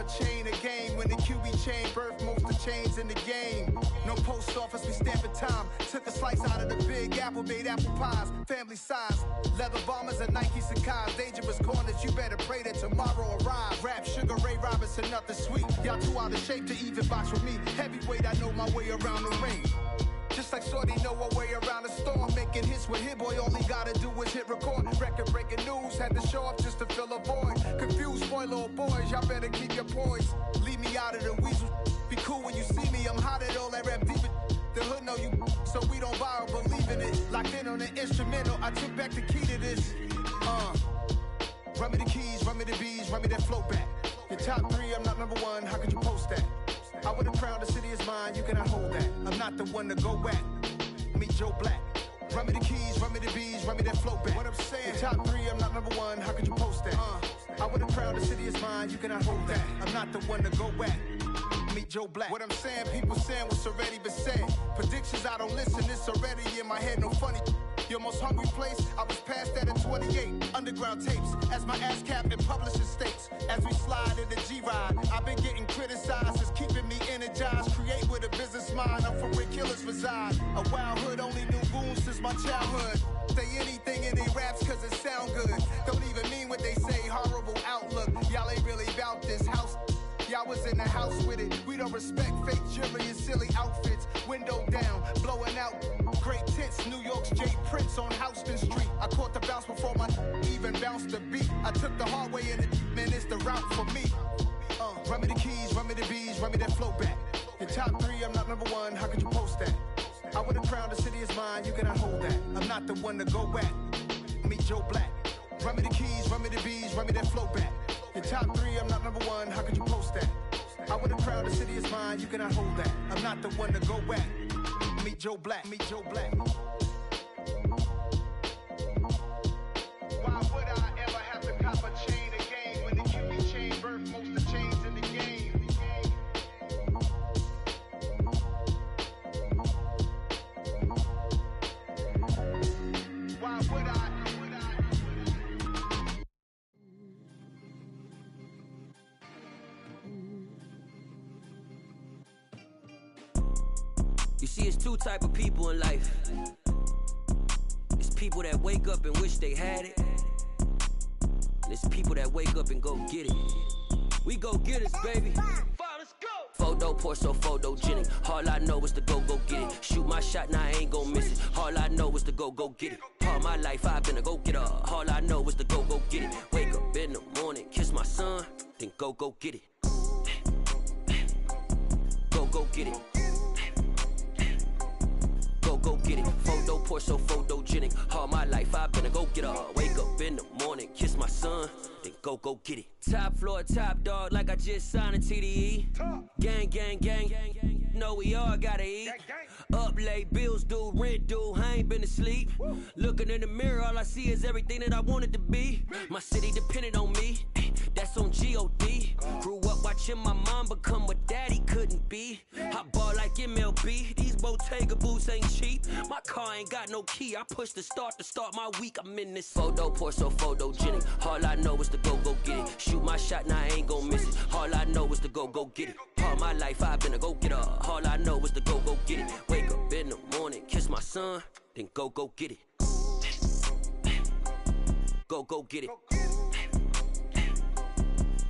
chain of game. When the QB chain birthed most of the chains in the game. No post office, we stamping time. Took a slice out of the big apple, made apple pies. Family size, leather bombers and Nike Sacai's. Dangerous corners, you better pray that tomorrow arrives. Rap, Sugar Ray Robinson, nothing sweet. Y'all too out of shape to even box with me. Heavyweight, I know my way around the ring. Just like Shorty know her way around the storm. Making hits with Hit Boy, all he gotta do is hit record. Record breaking news, had to show up just to fill a void. Confused boy, little boys, y'all better keep your poise. Leave me out of the weasel. Be cool when you see me, I'm hot at all that rap deep. The hood know you, so we don't borrow, believe in it. Locked in on the instrumental, I took back the key to this. Run me the keys, run me the bees, run me that flow back. Your top 3, I'm not number 1, how could you post that? I would've crowned the city is mine, you cannot hold that. I'm not the one to go at. Meet Joe Black. Run me the keys, run me the bees, run me that flow back. What I'm saying, your top 3, I'm not number 1, how could you post that? I would've crowned the city is mine, you cannot hold that. I'm not the one to go at. Meet Joe Black. What I'm saying, people saying what's already been said. Predictions, I don't listen, it's already in my head, no funny. Your most hungry place, I was past that at 28. Underground tapes, as my ass cap in publishing states. As we slide in the G-Ride, I've been getting criticized, it's keeping me energized. Create with a business mind, I'm from where killers reside. A wild hood, only knew goons since my childhood. Say anything in they raps cause it sound good. Don't even mean what they say, horrible outlook. Y'all ain't really about this house. Y'all was in the house with it. We don't respect fake jewelry and silly outfits. Window down, blowing out. Great tits, New York's J. Prince on Houston Street. I caught the bounce before my even bounced the beat. I took the hard way in it, man, it's the route for me. Run me the keys, run me the bees, run me that flow back. Your top 3, I'm not number 1, how could you post that? I would've crowned the city is mine, you cannot hold that. I'm not the one to go at. Meet Joe Black. Run me the keys, run me the bees, run me that flow back. Your top 3, I'm not number 1, how could you post that? I would've crowned the city is mine, you cannot hold that. I'm not the one to go at. Meet Joe Black, meet Joe Black. Why would I ever have to cop a chain again when the QB chain birthed most of the chains in the game? Why would I? You see, it's 2 type of people in life. It's people that wake up and wish they had it. And it's people that wake up and go get it. We go get it, baby. Let's go. Photo pour so photogenic. All I know is to go get it. Shoot my shot, now I ain't gon' miss it. All I know is to go get it. All my life I've been a go getter. All I know is to go get it. Wake up in the morning, kiss my son, then go get it. Go get it. Go get it. Photo pour so photogenic. All my life I've been a go getter. Wake up in the morning, kiss my son, then go get it. Top floor, top dog, like I just signed a TDE. Gang, gang, gang, gang. Know we all gotta eat. Up late, bills due, rent due, I ain't been asleep. Looking in the mirror, all I see is everything that I wanted to be. My city depended on me, that's on G.O.D. Grew up watching my mom become what daddy couldn't be. I ball like MLB, these Bottega boots ain't cheap. My car ain't got no key, I push the start to start my week. I'm in this photo pour so photogenic. All I know is to go get it. Shoot my shot, now I ain't gon' miss it. All I know is to go get it. All my life I've been a go getter. All I know is to go get it. Wake up in the morning, kiss my son, then go get it. Go get it.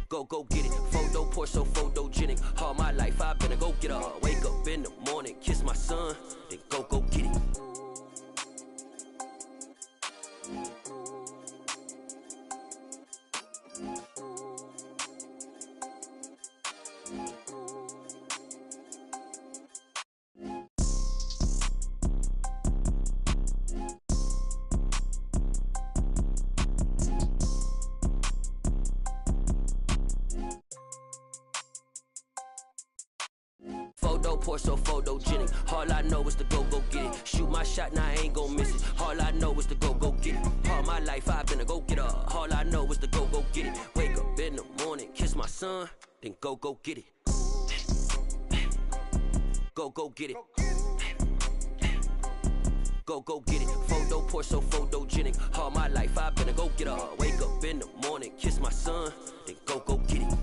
Go get it. Photo pour so photogenic. All my life I've been a go getter. Wake up in the morning, kiss my son, then go get it. Photo pour so photogenic. All I know is to go get it. Shoot my shot, now I ain't gon' miss it. All I know is to go get it. All my life I've been a go getter. All I know is to go get it. Wake up in the morning, kiss my son, then go get it. Go get it. Go get it. Photo pour so photogenic. All my life I've been a go getter. Wake up in the morning, kiss my son, then go get it.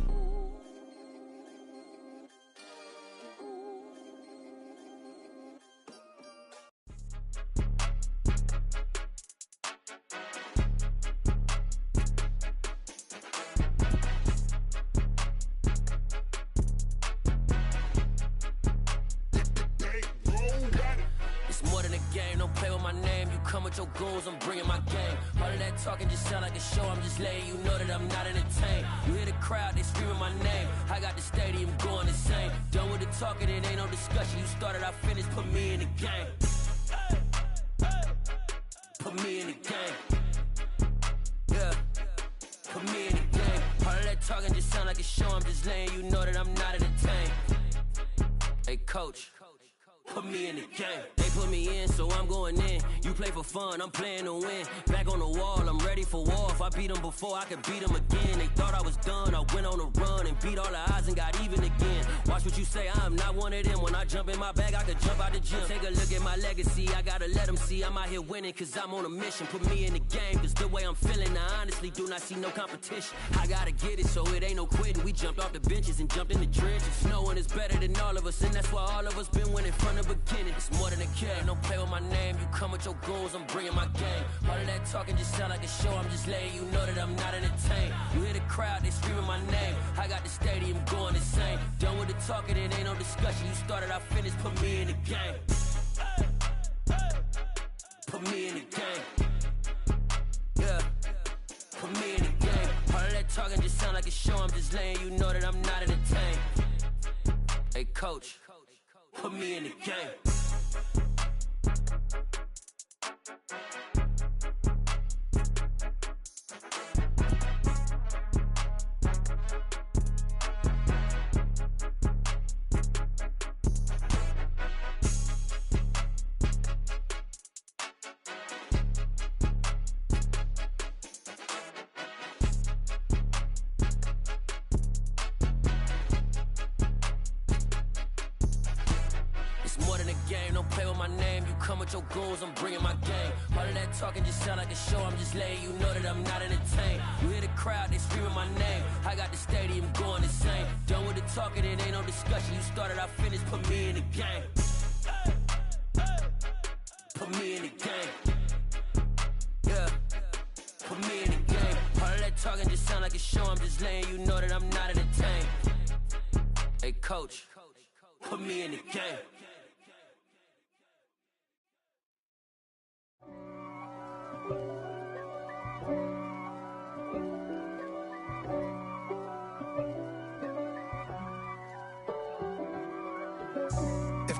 my name, you come with your goons, I'm bringing my game. All of that talking just sound like a show, I'm just letting you know that I'm not entertained. You hear the crowd, they screaming my name. I got the stadium going insane. Done with the talking, it ain't no discussion. You started, I finished, put me in the game. Put me in the game. Yeah, put me in the game. All of that talking just sound like a show, I'm just letting you know that I'm not entertained. Hey, coach, put me in the game. They put me in, so I'm going in. You play for fun, I'm playing to win. Back on the wall, I'm ready for war. If I beat them before, I could beat them again. They thought I was done, I went on a run and beat all the odds and got even again. Watch what you say, I'm not one of them. When I jump in my bag, I could jump out the gym. Take a look at my legacy, I gotta let them see I'm out here winning, cause I'm on a mission. Put me in the game, cause the way I'm feeling, I honestly do not see no competition. I gotta get it, so it ain't no quitting. We jumped off the benches and jumped in the trenches. No one is better than all of us, and that's why all of us been winning from the beginning. It's more than a care, don't play with my name. You come with your goons, I'm bringing my game. All of that talking just sound like a show, I'm just letting you know that I'm not entertained. You hear the crowd, they screaming my name. I got the stadium going insane. Done with the talking, it ain't no discussion. You started, I finished, put me in the game. Put me in the game. Yeah, put me in the game. All of that talking just sound like a show, I'm just letting you know that I'm not entertained. Hey, coach, put me in the game. Your goals, I'm bringing my game. All of that talking just sound like a show, I'm just letting you know that I'm not entertained. You hear the crowd, they screaming my name. I got the stadium going insane. Done with the talking, it ain't no discussion. You started, I finished, put me in the game. Put me in the game. Yeah, put me in the game. All of that talking just sound like a show, I'm just letting you know that I'm not entertained. Hey, coach, put me in the game.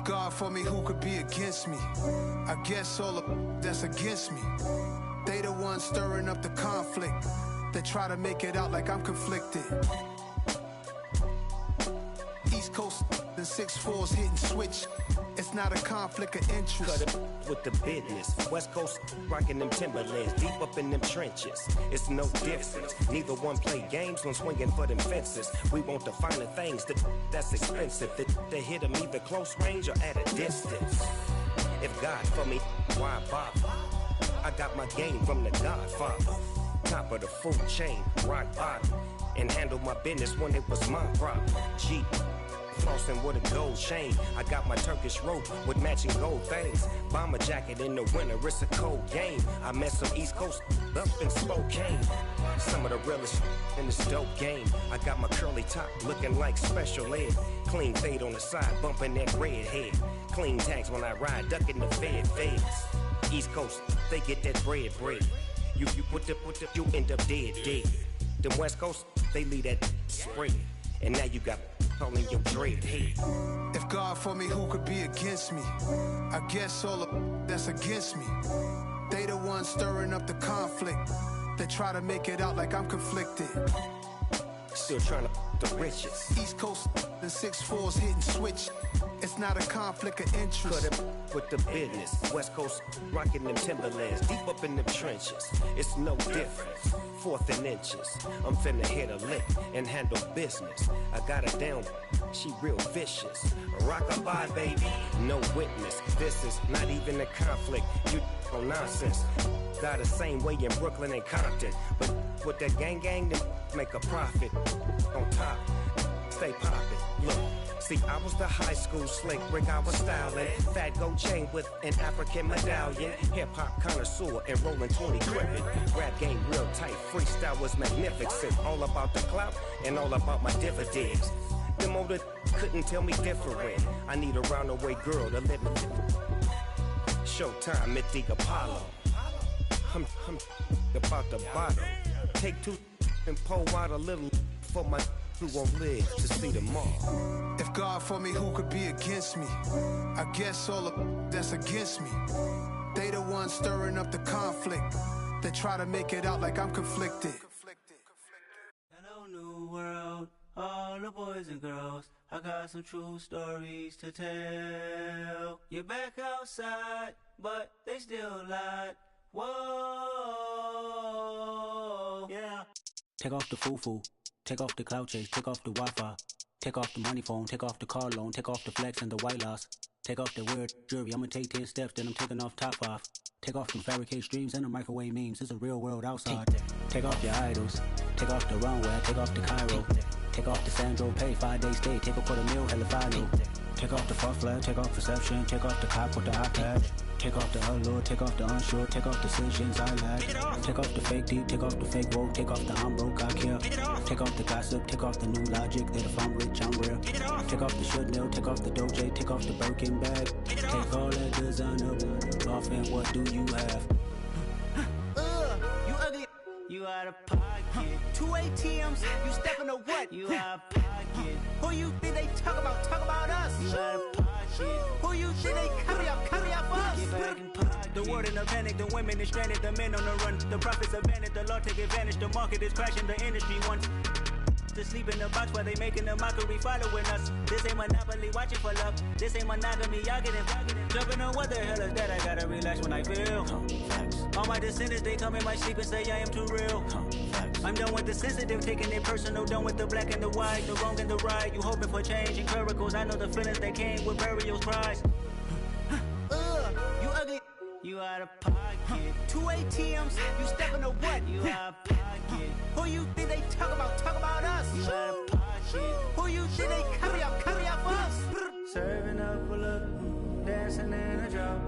God for me, who could be against me? I guess all of that's against me. They the ones stirring up the conflict. They try to make it out like I'm conflicted. East Coast and 6'4's hitting switch. It's not a conflict of interest. Cut it with the business. West Coast rocking them Timberlands, deep up in them trenches. It's no difference. Neither one play games when swinging for them fences. We want the finer things that's expensive. That hit them either close range or at a distance. If God for me, why bother? I got my game from the Godfather. Top of the food chain, rock bottom. And handle my business when it was my problem. G. Flossing with a gold chain. I got my Turkish rope with matching gold things. Bomber jacket in the winter, it's a cold game. I met some East Coast up in Spokane. Some of the realest in this dope game. I got my curly top looking like special ed. Clean fade on the side, bumping that red head. Clean tags when I ride, ducking the feds. East Coast, they get that bread. You put the, you end up dead. Then West Coast, they leave that spread. And now you got all in your dread head. If God for me, who could be against me? I guess all of that's against me. They the ones stirring up the conflict. They try to make it out like I'm conflicted. Still trying to the riches. East Coast and 6'4's hitting switch. It's not a conflict of interest. Cut it with the business. West Coast rocking them Timberlands, deep up in them trenches. It's no difference. 4th and inches. I'm finna hit a lick and handle business. I got her down, she real vicious. Rock-a-bye, baby, no witness. This is not even a conflict. You on nonsense. Got the same way in Brooklyn and Compton. But with that gang, then make a profit. On top, stay poppin'. Look. See, I was the high school slick Rick, I was styling. Fat gold chain with an African medallion. Hip-hop connoisseur and rolling 20 crippin'. Rap game real tight, freestyle was magnificent. All about the clout and all about my dividends. Them older couldn't tell me different. I need a roundaway girl to live with. showtime at the Apollo. I'm about the bottle. Take two and pour out a little for my who won't live to see tomorrow. If God for me, who could be against me? I guess all of that's against me. They the ones stirring up the conflict. They try to make it out like I'm conflicted. Hello, new world, all the boys and girls. I got some true stories to tell. You're back outside, but they still lied. Whoa, yeah. Take off the foo-foo, take off the cloud chase, take off the Wi-Fi, take off the money phone, take off the car loan, take off the flex and the white loss. Take off the weird jury, I'ma take 10 steps, then I'm taking off top 5. Take off them fabricated streams and the microwave memes, it's a real world outside. Take off your idols, take off the runway, take off the Cairo. Take off the Sandro Pay, 5 days stay, take a $250,000, hella final. Take off the fuck flag, take off perception, take off the cop with the iPad. Take off the allure, take off the unsure, take off decisions I lack. Take off the fake deep, take off the fake woke, take off the I'm broke, I care. Take off the gossip, take off the new logic that if I'm rich, I'm real. Take off the should know, take off the Doja, take off the Birkin bag. Take all that designer off and what do you have? You ugly, you out of pocket. 2 ATMs, you stepping to what? You out of pocket. Who you think they talk about us? You out of pocket. Who you think they carry up for us? Get back in pocket. The world in a panic, the women is stranded, the men on the run. The profits abandoned, the law take advantage, the market is crashing, the industry wants to sleep in the box while they making a mockery following us. This ain't Monopoly, watching for love. This ain't monogamy, y'all getting jumping on what the hell is that? I gotta relax when I feel. All my descendants, they come in my sleep and say I am too real. I'm done with the sensitive, taking it personal, done with the black and the white, the wrong and the right. You hoping for change and miracles, I know the feelings that came with burial cries. You ugly, you out of pocket. 2 ATMs, you stepping to what? You out of pocket. Who you think they talk about us? You out of pocket. Who you think they carry up for us? Serving up a look, dancing in a drop.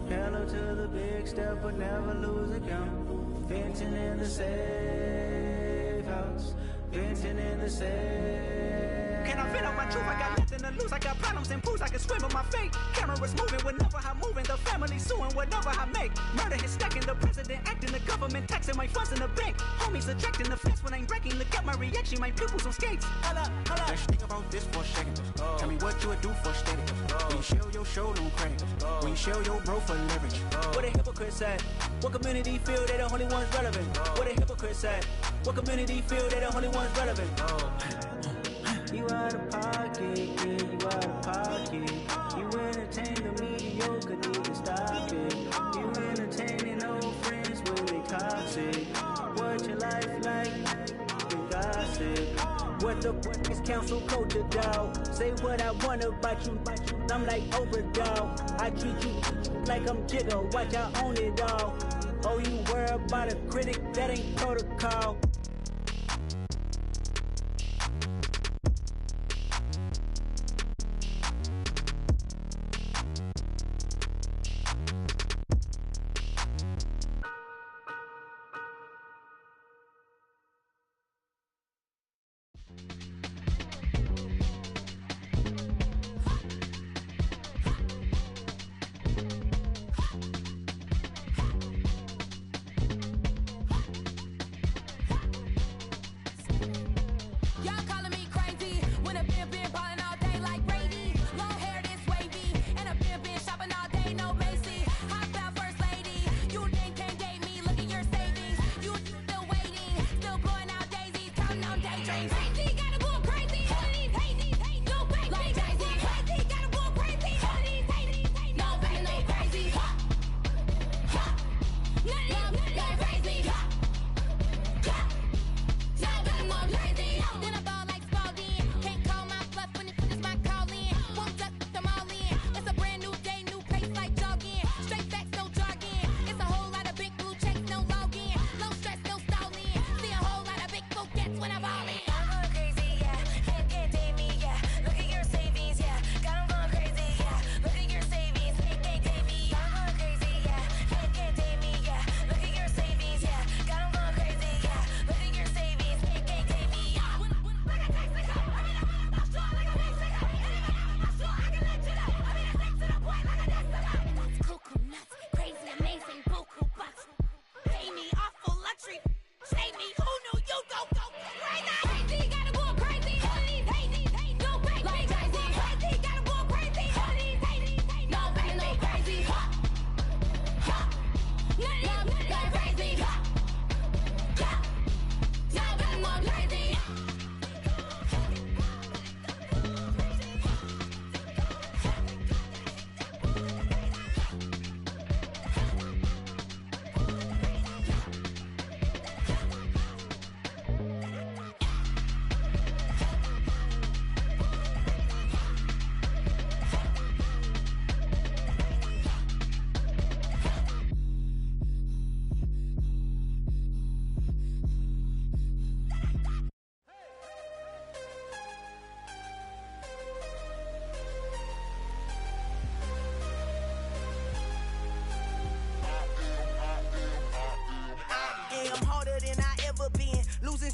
Hello to the big step, but never lose a count. Venting in the safe house, venting in the safe. Can I vent out my truth? I got nothing to lose. I got problems and pools. I can swim with my fate. Cameras moving whenever I'm moving. The family suing whatever I make. Murder is stacking. The president acting. The government taxing my funds in the bank. Homies ejecting the fence when I'm breaking. Look at my reaction. My pupils on skates. Holla. Let's think about this for a second. Tell me what you would do for status. When you show your show no credit. When you show your bro for leverage. What a hypocrite said. What community feel they the only ones relevant? What a hypocrite said. What community feel they the only ones relevant? You out of pocket, yeah, you out of pocket. You entertain the mediocre, need to stop it. You entertaining old friends when they toxic. What your life like? You gossip. What the fuck is council culture, dog? Say what I want about you. I'm like overdog. I treat you like I'm Jigga. Watch I own it all. Oh, you worry about a critic? That ain't protocol.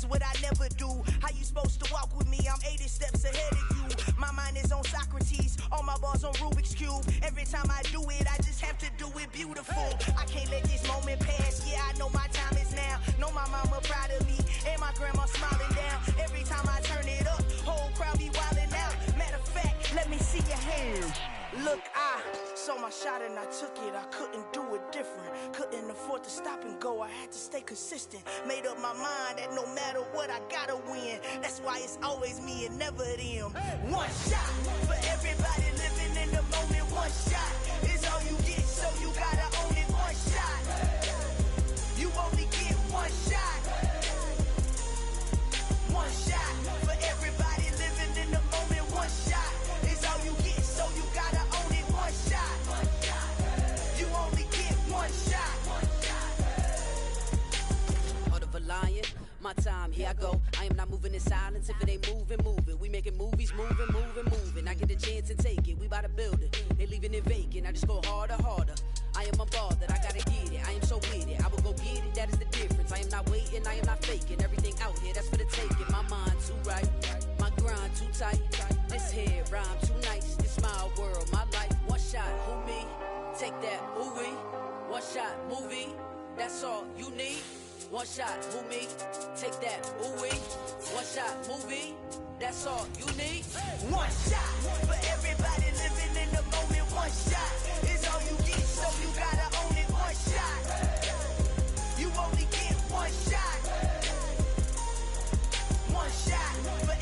is what I never do. How you supposed to walk with me? I'm 80 steps ahead of you. My mind is on Socrates, all my bars on Rubik's Cube. Every time I do it, I just have to do it beautiful. I can't let this moment pass. Yeah, I know my time is now. Know my mama proud of me, and my grandma smiling down. Every time I turn it up, whole crowd be wildin' out. Matter of fact, let me see your hands. Look, I saw my shot and I took it. I couldn't do it different. Couldn't afford to stop and go. I had to stay consistent. Made up my mind that no matter what, I gotta win. That's why it's always me and never them. One shot for everybody living in the moment. One shot is all you get, so you gotta own it. One shot. You only get one shot. One shot for everybody living in the moment. One shot is all you get, so you gotta own it. One shot. You only get one shot. Heart of a lion, my time, here I go. I am not moving in silence. If it ain't moving, move it. We making movies, moving. I get a chance to take it. We bout to build it. They leaving it vacant. I just go harder. I am a ball that I gotta get it. I am so with it. I will go get it. That is the difference. I am not waiting. I am not faking. Everything out here, that's for the taking. My mind too right. My grind too tight. This here rhyme too nice. This my world, my life. One shot, who me? Take that, ooh wee. One shot, movie. That's all you need. One shot, who me? Take that, ooh wee. One shot, movie. That's all you need. One shot for everybody living in the moment. One shot is all you get, so you gotta own it. One shot. You only get one shot. One shot for